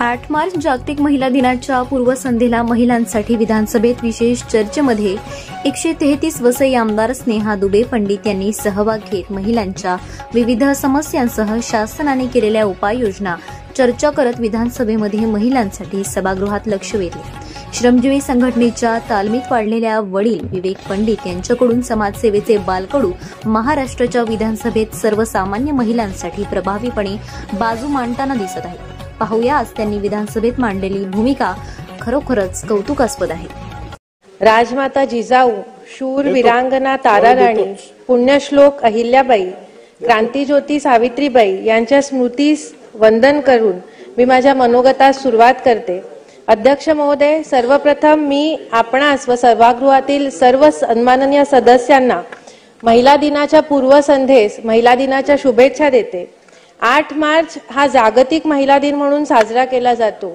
8 मार्च जागतिक महिला दिनाच्या पूर्वसंध्येला महिलांसाठी विधानसभेत विशेष चर्चेमध्ये 133 वसई आमदार स्नेहा दुबे पंडित यांनी सहभाग घेत महिलांच्या विविध समस्यांसह शासनाने केलेल्या उपाययोजना चर्चा करत विधानसभेमध्ये महिलांसाठी सभागृहात लक्ष वेधले। श्रमजीवी संघटनेच्या तालमीत वाढलेल्या वडील विवेक पंडित यांच्याकडून समाजसेवेचे बालकडू महाराष्ट्राच्या विधानसभेत सर्वसामान्य महिलांसाठी प्रभावीपणे बाजू मांडताना दिसत आहे। पाहूया आज त्यांनी विधानसभेत मांडलेली भूमिका खरोखरच कौतुकास्पद आहे। राजमाता जिजाऊ, शूर वीरांगना ताराराणी, पुण्यश्लोक अहिल्याबाई, क्रांतिज्योती सावित्रीबाई यांच्या स्मृतीस वंदन करून मी माझ्या मनोगतास सुरुवात करते। अध्यक्ष महोदय, सर्वप्रथम मी आपणास व सभागृहातील सर्व सन्माननीय सदस्यांना महिला दिनाच्या पूर्वसंध्येस महिला दिनाच्या शुभेच्छा देते। 8 मार्च हा जागतिक महिला दिन म्हणून साजरा केला जातो।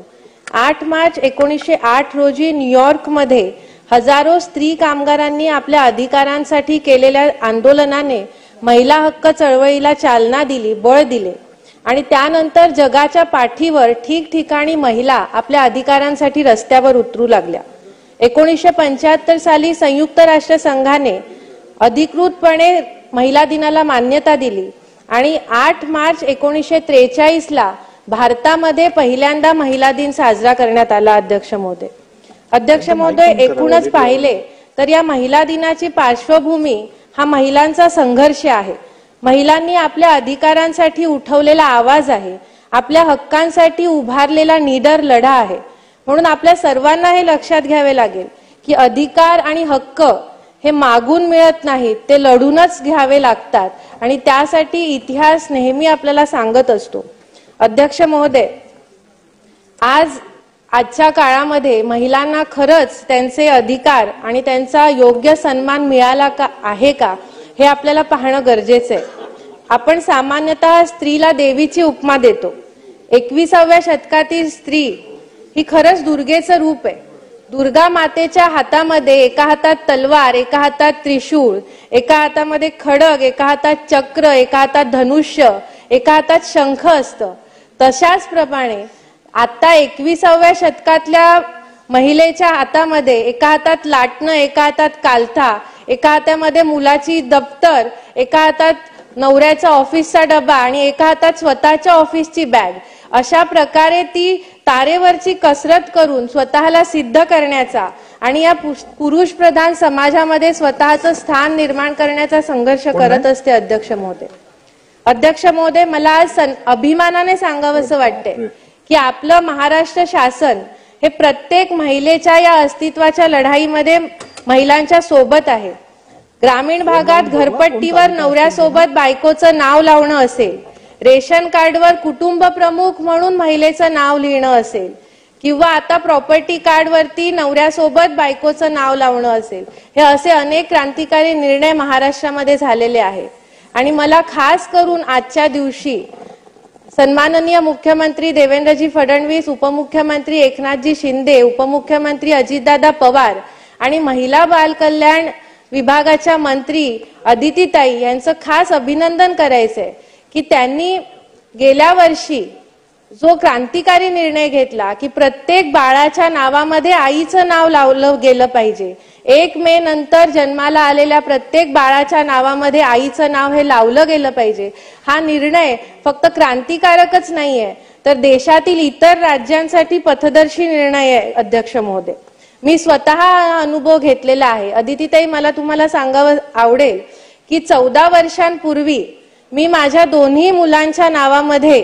8 मार्च 1908 रोजी न्यूयॉर्कमध्ये हजारो स्त्री कामगारांनी आपल्या अधिकारांसाठी केलेल्या आंदोलनाने महिला हक्क चळवळीला चालना दिली, बळ दिले आणि त्यानंतर जगाच्या पाठीवर ठिकठिकाणी महिला आपल्या अधिकारांसाठी रस्त्यावर उतरू लागल्या। 1975 साली संयुक्त राष्ट्र संघाने अधिकृतपणे महिला दिनाला मान्यता दिली आणि 8 मार्च 1943 ला भारतामध्ये पहिल्यांदा महिला दिन साजरा करण्यात आला। अध्यक्ष महोदय, एकूणच पाहिले तर या महिला दिनाची पार्श्वभूमी हा महिलांचा संघर्ष आहे। महिलांनी आपल्या अधिकारांसाठी उठवलेला आवाज आहे, आपल्या हक्कांसाठी उभारलेला निडर लढा आहे। म्हणून आपल्या सर्वांना हे लक्षात घ्यावे लागेल की अधिकार आणि हक्क हे मागून मिळत नाहीत, ते लढूनच घ्यावे लागतात आणि त्यासाठी इतिहास नेहमी आपल्याला सांगत असतो। अध्यक्ष महोदय, आजच्या काळामध्ये महिलांना खरंच त्यांचे अधिकार आणि त्यांचा योग्य सन्मान मिळाला आहे का हे आपल्याला पाहणं गरजेचं आहे। आपण सामान्यतः स्त्रीला देवीची उपमा देतो। 21व्या शतकातील स्त्री ही खरंच दुर्गेचं रूप आहे। दुर्गा मातेच्या हातामध्ये एका हातात तलवार, एका हातात त्रिशूळ, एका हातामध्ये खडग, एका हातात चक्र, एका हातात धनुष्य, एका हातात शंख असतं। तशाच प्रमाणे आता 21व्या शतकातल्या महिलेच्या हातामध्ये एका हातात लाटणं, एका हातात कालथा, एका हातामध्ये मुलाची दप्तर, एका हातात नवऱ्याचा ऑफिसचा डबा आणि एका हातात स्वतःच्या ऑफिसची बॅग, अशा प्रकारे ती तारेवरची कसरत करून स्वतःला सिद्ध करण्याचा आणि या पुरुष प्रधान समाजामध्ये स्वतःचं स्थान निर्माण करण्याचा संघर्ष करत असते। अध्यक्ष महोदय, मला आज अभिमानाने सांगावंसं वाटते की आपलं महाराष्ट्र शासन हे प्रत्येक महिलेच्या या अस्तित्वाच्या लढाईमध्ये महिलांच्या सोबत आहे। ग्रामीण भागात घरपट्टीवर नवऱ्यासोबत बायकोचं नाव लावणं असेल, रेशन कार्डवर कुटुंब प्रमुख म्हणून महिलेचं नाव लिहिणं असेल किंवा आता प्रॉपर्टी कार्डवरती नवऱ्यासोबत बायकोचं नाव लावणं असेल, हे असे अनेक क्रांतिकारी निर्णय महाराष्ट्रामध्ये झालेले आहेत। आणि मला खास करून आजच्या दिवशी सन्माननीय मुख्यमंत्री देवेंद्रजी फडणवीस, उपमुख्यमंत्री एकनाथजी शिंदे, उपमुख्यमंत्री अजितदादा पवार आणि महिला बाल कल्याण विभागाच्या मंत्री अदितीताई यांचं खास अभिनंदन करायचंय की त्यांनी गेल्या वर्षी जो क्रांतिकारी निर्णय घेतला की प्रत्येक बाळाच्या नावामध्ये आईचं नाव लावलं गेलं पाहिजे। 1 मे नंतर जन्माला आलेल्या प्रत्येक बाळाच्या नावामध्ये आईचं नाव हे लावलं गेलं पाहिजे। हा निर्णय फक्त क्रांतिकारकच नाहीये तर देशातील इतर राज्यांसाठी पथदर्शी निर्णय आहे। अध्यक्ष महोदय, मी स्वतः अनुभव घेतलेला आहे। अदितीताई, मला तुम्हाला सांगावं आवडेल की 14 वर्षांपूर्वी मी माझ्या दोन्ही मुलांच्या नावामध्ये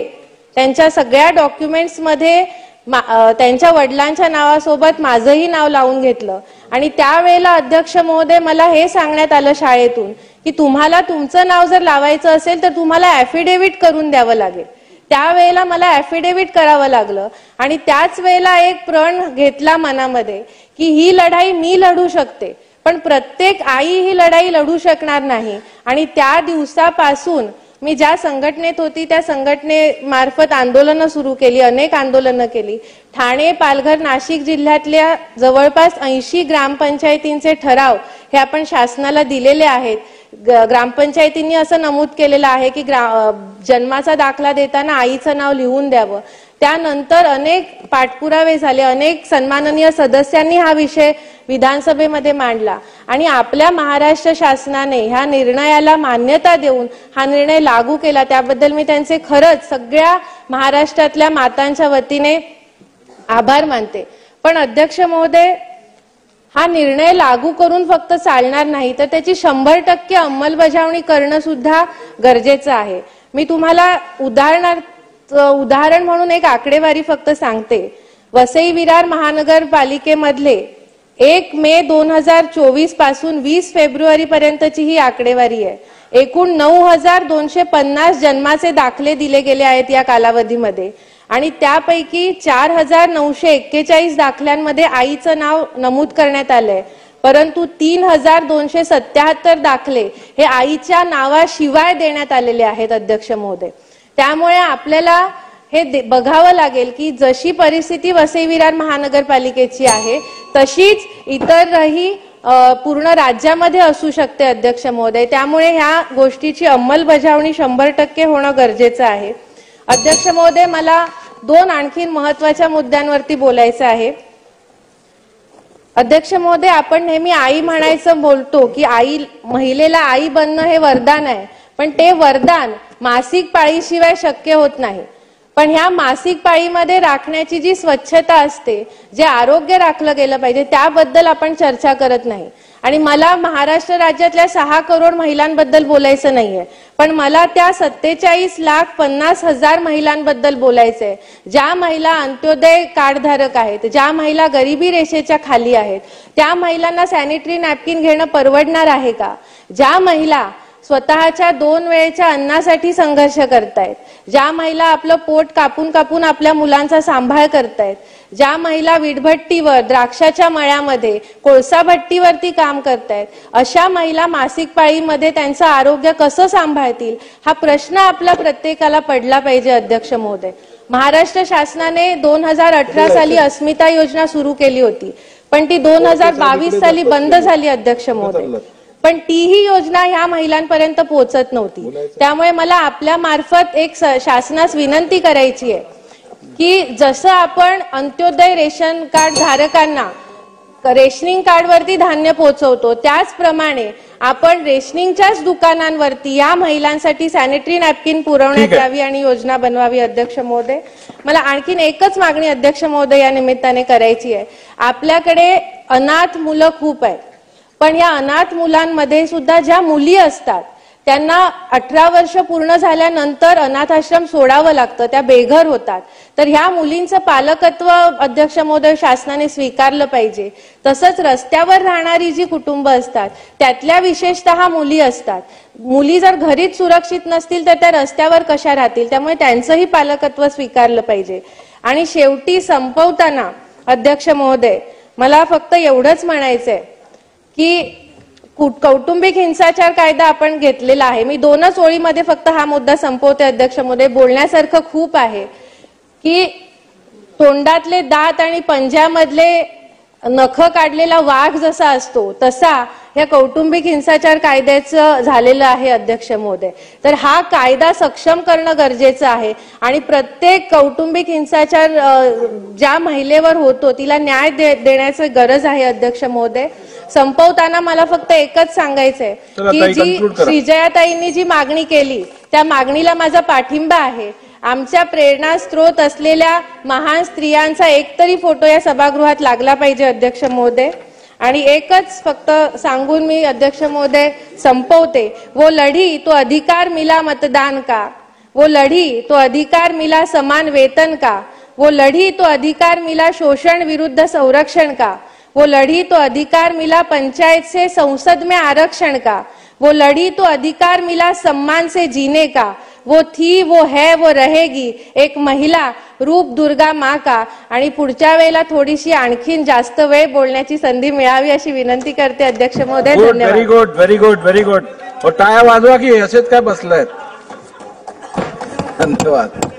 त्यांच्या सगळ्या डॉक्युमेंट्स मध्ये त्यांच्या वडिलांच्या नावासोबत माझंही नाव लावून घेतलं आणि त्यावेळेला अध्यक्ष महोदय मला हे सांगण्यात आलं शाळेतून की तुम्हाला तुमचं नाव जर लावायचं असेल तर तुम्हाला ॲफिडेव्हिट करून द्यावं लागेल। त्यावेळेला मला ॲफिडेव्हिट करावं लागलं आणि त्याच वेळेला एक प्रण घेतला मनामध्ये की ही लढाई मी लढू शकते, पण प्रत्येक आई ही लढाई लढू शकणार नाही। आणि त्या दिवसापासून मी ज्या संघटनेत होती त्या संघटनेमार्फत आंदोलनं सुरू केली, अनेक आंदोलनं केली। ठाणे, पालघर, नाशिक जिल्ह्यातल्या जवळपास 80 ग्रामपंचायतींचे ठराव हे आपण शासनाला दिलेले आहेत। ग्रामपंचायतींनी असं नमूद केलेलं आहे की जन्माचा दाखला देताना आईचं नाव लिहून द्यावं। त्यानंतर अनेक पाठपुरावे झाले, अनेक सन्माननीय सदस्यांनी हा विषय विधानसभेमध्ये मांडला आणि आपल्या महाराष्ट्र शासनाने ह्या निर्णयाला मान्यता देऊन हा निर्णय लागू केला। त्याबद्दल मी त्यांचे खरंच सगळ्या महाराष्ट्रातल्या मातांच्या वतीने आभार मानते। पण अध्यक्ष महोदय, हा निर्णय लागू करून फक्त चालणार नाही, तर त्याची 100% अंमलबजावणी करणं सुद्धा गरजेचं आहे। मी तुम्हाला उदाहरण म्हणून एक आकडेवारी फक्त सांगते। वसई विरार महानगरपालिकेमधले 1 मे 2024 पासून 20 फेब्रुवारी पर्यंतची ही आकडेवारी आहे। एकूण 9250 जन्माचे दाखले दिले गेले आहेत या कालावधीमध्ये आणि त्यापैकी 4941 दाखल्यांमध्ये आईचं नाव नमूद करण्यात आलंय, परंतु 3277 दाखले हे आईच्या नावाशिवाय देण्यात आलेले आहेत अध्यक्ष महोदय। त्यामुळे आपल्याला हे बघावं लागेल की जशी परिस्थिती वसई विरार महानगरपालिकेची आहे तशीच इतरही पूर्ण राज्यामध्ये असू शकते अध्यक्ष महोदय। त्यामुळे ह्या गोष्टीची अंमलबजावणी 100% होणं गरजेचं आहे। अध्यक्ष महोदय, मला 2 आणखीन महत्त्वाच्या मुद्द्यांवरती बोलायचं आहे। अध्यक्ष महोदय, आपण नेहमी आई म्हणायचं बोलतो की महिलेला आई बनणं हे वरदान आहे, पण ते वरदान मासिक पाळीशिवाय शक्य होत नाही। पण ह्या मासिक पाळीमध्ये राखण्याची जी स्वच्छता असते, जे आरोग्य राखलं गेलं पाहिजे, त्याबद्दल आपण चर्चा करत नाही। आणि मला महाराष्ट्र राज्यातल्या 6 करोड महिलांबद्दल बोलायचं नाहीये, पण मला त्या 47,50,000 महिलांबद्दल बोलायचंय, ज्या महिला अंत्योदय कार्डधारक आहेत, ज्या महिला गरिबी रेषेच्या खाली आहेत। त्या महिलांना सॅनिटरी नॅपकिन घेणं परवडणार आहे का? ज्या महिला स्वतःच्या 2 वेळेच्या अन्नासाठी संघर्ष करतायत, ज्या महिला आपलं पोट कापून कापून आपल्या मुलांचा सांभाळ करतायत, ज्या महिला वीटभट्टीवर, द्राक्षाच्या मळ्यामध्ये, कोळसा भट्टीवरती काम करतायत, अशा महिला मासिक पाळीमध्ये त्यांचं आरोग्य कसं सांभाळतील हा प्रश्न आपला प्रत्येकाला पडला पाहिजे अध्यक्ष महोदय। महाराष्ट्र शासनाने 2018 साली अस्मिता योजना सुरू केली होती, पण ती 2022 साली बंद झाली अध्यक्ष महोदय। पण तीही योजना ह्या महिलांपर्यंत पोहोचत नव्हती। त्यामुळे मला आपल्या मार्फत एक शासनास विनंती करायची आहे की जसं आपण अंत्योदय रेशन कार्ड धारकांना रेशनिंग कार्डवरती धान्य पोहोचवतो, त्याचप्रमाणे आपण रेशनिंगच्याच दुकानांवरती या महिलांसाठी सॅनिटरी नॅपकिन पुरवण्यात यावी आणि योजना बनवावी अध्यक्ष महोदय। मला आणखीन एकच मागणी अध्यक्ष महोदय या निमित्ताने करायची आहे। आपल्याकडे अनाथ मुलं खूप आहेत, पण या अनाथ मुलांमध्ये सुद्धा ज्या मुली असतात त्यांना 18 वर्ष पूर्ण झाल्यानंतर अनाथ आश्रम सोडावं लागतं, त्या बेघर होतात। तर ह्या मुलींचं पालकत्व अध्यक्ष महोदय शासनाने स्वीकारलं पाहिजे। तसंच रस्त्यावर राहणारी जी कुटुंब असतात त्यातल्या विशेषतः मुली असतात, मुली जर घरीच सुरक्षित नसतील तर त्या रस्त्यावर कशा राहतील? त्यामुळे त्यांचंही पालकत्व स्वीकारलं पाहिजे। आणि शेवटी संपवताना अध्यक्ष महोदय मला फक्त एवढंच म्हणायचंय की कौटुंबिक हिंसाचार कायदा आपण घेतलेला आहे। मी 2च ओळीमध्ये फक्त हा मुद्दा संपवते अध्यक्ष महोदय। बोलण्यासारखं खूप आहे की तोंडातले दात आणि पंजामधले नख काढलेला वाघ जसा असतो तसा या कौटुंबिक हिंसाचार कायद्याचं झालेलं आहे अध्यक्ष महोदय। तर हा कायदा सक्षम करणं गरजेचं आहे आणि प्रत्येक कौटुंबिक हिंसाचार ज्या महिलेवर होतो तिला न्याय देण्याची गरज आहे अध्यक्ष महोदय। संपवताना मला फक्त एकच सांगायचंय की जी श्रीजयाताईंनी जी मागणी केली त्या मागणीला माझा पाठिंबा आहे। आमच्या प्रेरणा स्रोत असलेल्या महान स्त्रियांचा एकतरी फोटो या सभागृहात लागला पाहिजे अध्यक्ष महोदय। आणि एकच फक्त सांगून मी अध्यक्ष महोदय संपवते, वो लढी तो अधिकार मिला मतदान का, वो लढी तो अधिकार मिला समान वेतन का, वो लढी तो अधिकार मिला शोषण विरुद्ध संरक्षण का, वो लड़ी तो अधिकार मिला पंचायत से संसद में आरक्षण का, वो लड़ी तो अधिकार मिला सम्मान से जीने का, वो थी वो है वो रहेगी एक महिला रूप दुर्गा माँ का। आणि पुढच्या वेळेला थोडीशी आणखीन जास्त वेळ बोलण्याची संधी मिळावी अशी विनंती करते अध्यक्ष महोदय। धन्यवाद। Very good, very good, very good. टाळ्या वाजवा की असेच काय बसलायत। धन्यवाद।